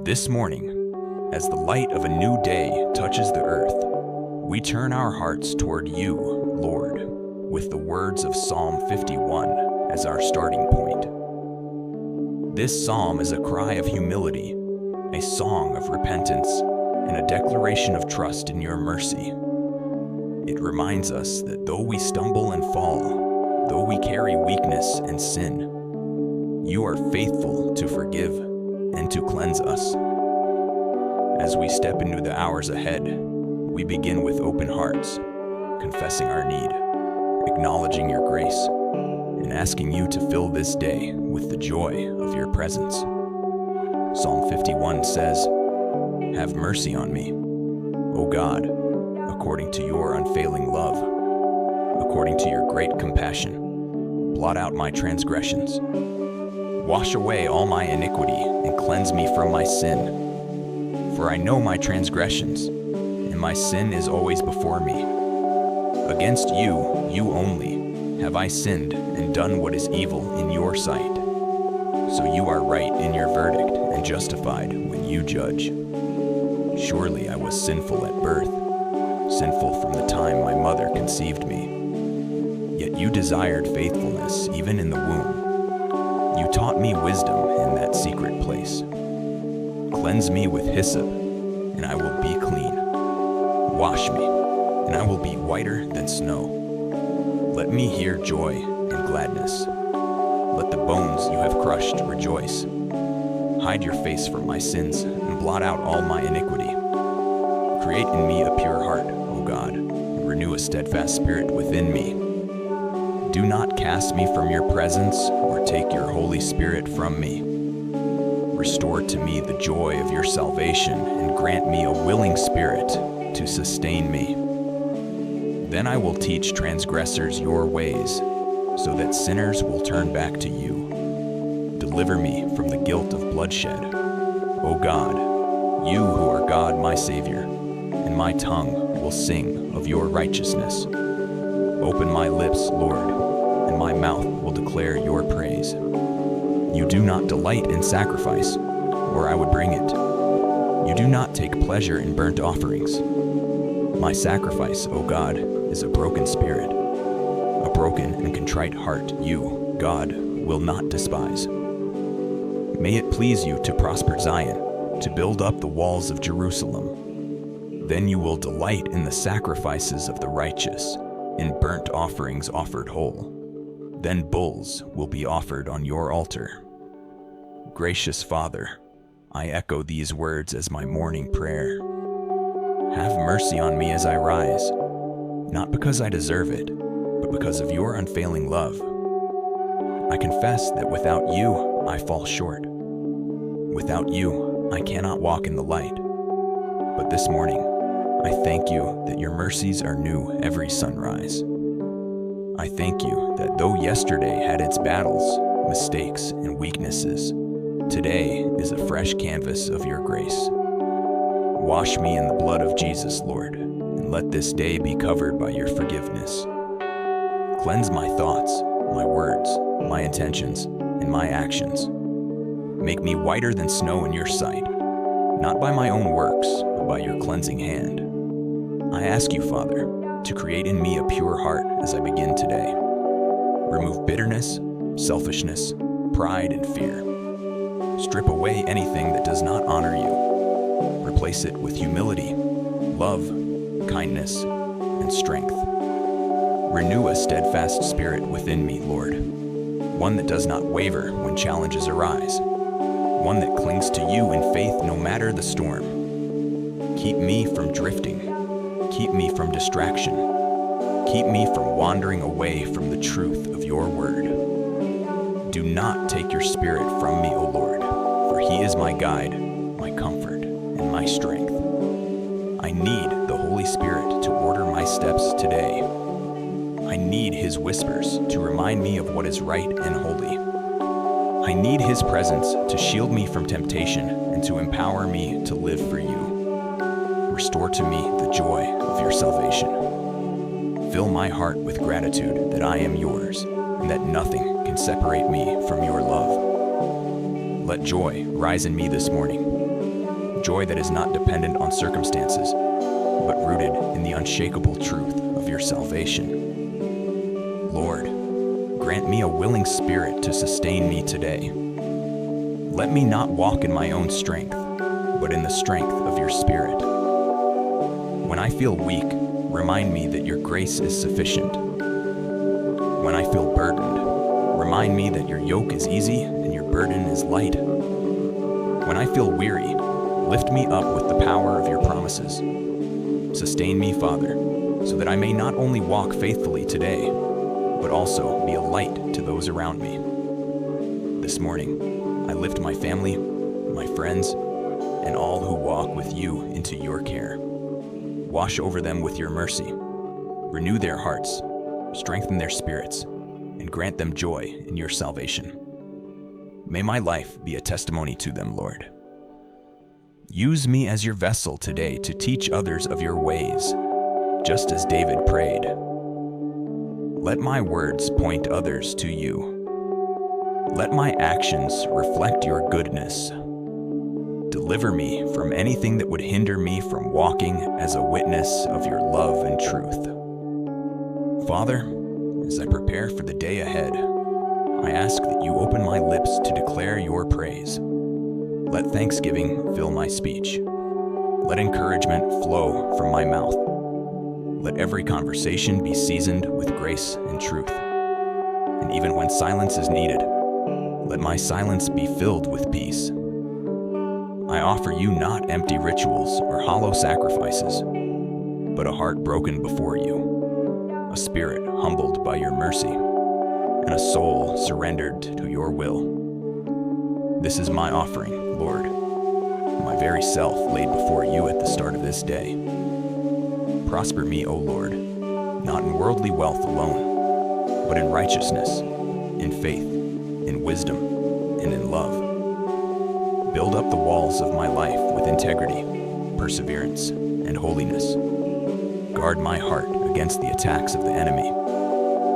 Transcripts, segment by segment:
This morning, as the light of a new day touches the earth, we turn our hearts toward you, Lord, with the words of Psalm 51 as our starting point. This psalm is a cry of humility, a song of repentance, and a declaration of trust in your mercy. It reminds us that though we stumble and fall, though we carry weakness and sin, you are faithful to forgive and to cleanse us. As we step into the hours ahead, we begin with open hearts, confessing our need, acknowledging your grace, and asking you to fill this day with the joy of your presence. Psalm 51 says, "Have mercy on me, O God, according to your unfailing love, according to your great compassion. Blot out my transgressions. Wash away all my iniquity and cleanse me from my sin. For I know my transgressions, and my sin is always before me. Against you, you only, have I sinned and done what is evil in your sight. So you are right in your verdict and justified when you judge. Surely I was sinful at birth, sinful from the time my mother conceived me. Yet you desired faithfulness even in the womb. You taught me wisdom in that secret place. Cleanse me with hyssop, and I will be clean. Wash me, and I will be whiter than snow. Let me hear joy and gladness. Let the bones you have crushed rejoice. Hide your face from my sins and blot out all my iniquity. Create in me a pure heart, O God, and renew a steadfast spirit within me. Do not cast me from your presence or take your Holy Spirit from me. Restore to me the joy of your salvation and grant me a willing spirit to sustain me. Then I will teach transgressors your ways, so that sinners will turn back to you. Deliver me from the guilt of bloodshed. O God, you who are God my Savior, and my tongue will sing of your righteousness. Open my lips, Lord, and my mouth will declare your praise. You do not delight in sacrifice, or I would bring it. You do not take pleasure in burnt offerings. My sacrifice, O God, is a broken spirit. A broken and contrite heart you, God, will not despise. May it please you to prosper Zion, to build up the walls of Jerusalem. Then you will delight in the sacrifices of the righteous, in burnt offerings offered whole. Then bulls will be offered on your altar. Gracious Father, I echo these words as my morning prayer. Have mercy on me as I rise, not because I deserve it, but because of your unfailing love. I confess that without you, I fall short. Without you, I cannot walk in the light. But this morning, I thank you that your mercies are new every sunrise. I thank you that though yesterday had its battles, mistakes, and weaknesses, today is a fresh canvas of your grace. Wash me in the blood of Jesus, Lord, and let this day be covered by your forgiveness. Cleanse my thoughts, my words, my intentions, and my actions. Make me whiter than snow in your sight, not by my own works, but by your cleansing hand. I ask you, Father, to create in me a pure heart as I begin today. Remove bitterness, selfishness, pride, and fear. Strip away anything that does not honor you. Replace it with humility, love, kindness, and strength. Renew a steadfast spirit within me, Lord. One that does not waver when challenges arise. One that clings to you in faith no matter the storm. Keep me from drifting. Keep me from distraction. Keep me from wandering away from the truth of your word. Do not take your spirit from me, O Lord, for he is my guide, my comfort, and my strength. I need the Holy Spirit to order my steps today. I need his whispers to remind me of what is right and holy. I need his presence to shield me from temptation and to empower me to live for you. Restore to me the joy of your salvation. Fill my heart with gratitude that I am yours and that nothing can separate me from your love. Let joy rise in me this morning. joy that is not dependent on circumstances, but rooted in the unshakable truth of your salvation. Lord, grant me a willing spirit to sustain me today. Let me not walk in my own strength, but in the strength of your Spirit. When I feel weak, remind me that your grace is sufficient. When I feel burdened, remind me that your yoke is easy and your burden is light. When I feel weary, lift me up with the power of your promises. Sustain me, Father, so that I may not only walk faithfully today, but also be a light to those around me. This morning, I lift my family, my friends, and all who walk with you into your care. Wash over them with your mercy. Renew their hearts, strengthen their spirits, and grant them joy in your salvation. May my life be a testimony to them, Lord. Use me as your vessel today to teach others of your ways, just as David prayed. Let my words point others to you. Let my actions reflect your goodness. Deliver me from anything that would hinder me from walking as a witness of your love and truth. Father, as I prepare for the day ahead, I ask that you open my lips to declare your praise. Let thanksgiving fill my speech. Let encouragement flow from my mouth. Let every conversation be seasoned with grace and truth. And even when silence is needed, let my silence be filled with peace. I offer you not empty rituals or hollow sacrifices, but a heart broken before you, a spirit humbled by your mercy, and a soul surrendered to your will. This is my offering, Lord, my very self laid before you at the start of this day. Prosper me, O Lord, not in worldly wealth alone, but in righteousness, in faith, in wisdom, and in love. Build up the walls of my life with integrity, perseverance, and holiness. Guard my heart against the attacks of the enemy.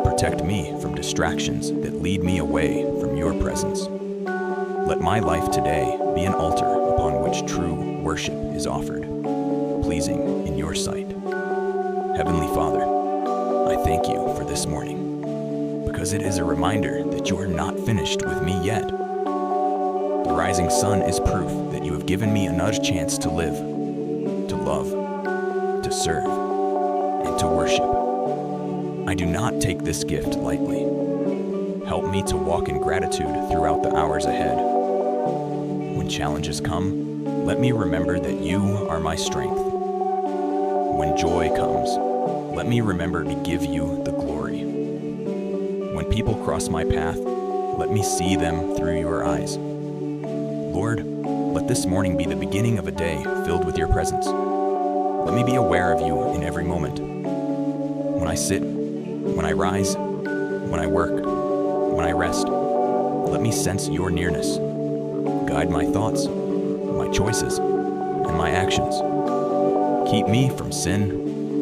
Protect me from distractions that lead me away from your presence. Let my life today be an altar upon which true worship is offered, pleasing in your sight. Heavenly Father, I thank you for this morning, because it is a reminder that you are not finished with me yet. The rising sun is proof that you have given me another chance to live, to love, to serve, and to worship. I do not take this gift lightly. Help me to walk in gratitude throughout the hours ahead. When challenges come, let me remember that you are my strength. When joy comes, let me remember to give you the glory. When people cross my path, let me see them through your eyes. Lord, let this morning be the beginning of a day filled with your presence. Let me be aware of you in every moment. When I sit, when I rise, when I work, when I rest, let me sense your nearness. Guide my thoughts, my choices, and my actions. Keep me from sin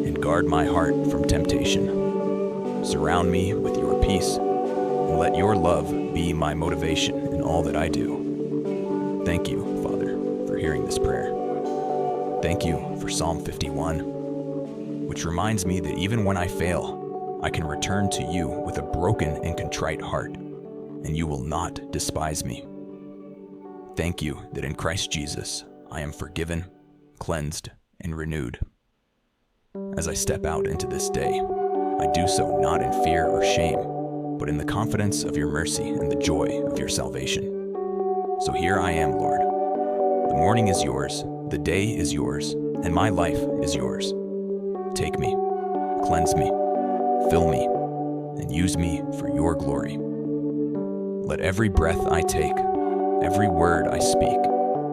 and guard my heart from temptation. Surround me with your peace and let your love be my motivation in all that I do. Thank you, Father, for hearing this prayer. Thank you for Psalm 51, which reminds me that even when I fail, I can return to you with a broken and contrite heart, and you will not despise me. Thank you that in Christ Jesus, I am forgiven, cleansed, and renewed. As I step out into this day, I do so not in fear or shame, but in the confidence of your mercy and the joy of your salvation. So here I am, Lord. The morning is yours, the day is yours, and my life is yours. Take me, cleanse me, fill me, and use me for your glory. Let every breath I take, every word I speak,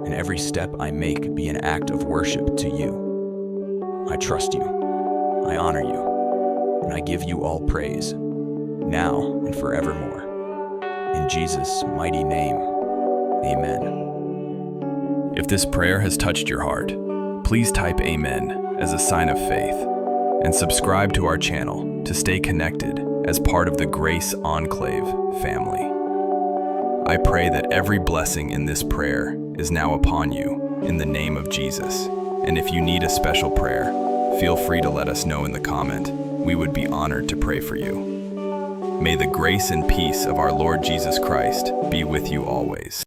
and every step I make be an act of worship to you. I trust you, I honor you, and I give you all praise, now and forevermore. In Jesus' mighty name, amen. If this prayer has touched your heart, please type Amen as a sign of faith and subscribe to our channel to stay connected as part of the Grace Enclave family. I pray that every blessing in this prayer is now upon you in the name of Jesus. And if you need a special prayer, feel free to let us know in the comment. We would be honored to pray for you. May the grace and peace of our Lord Jesus Christ be with you always.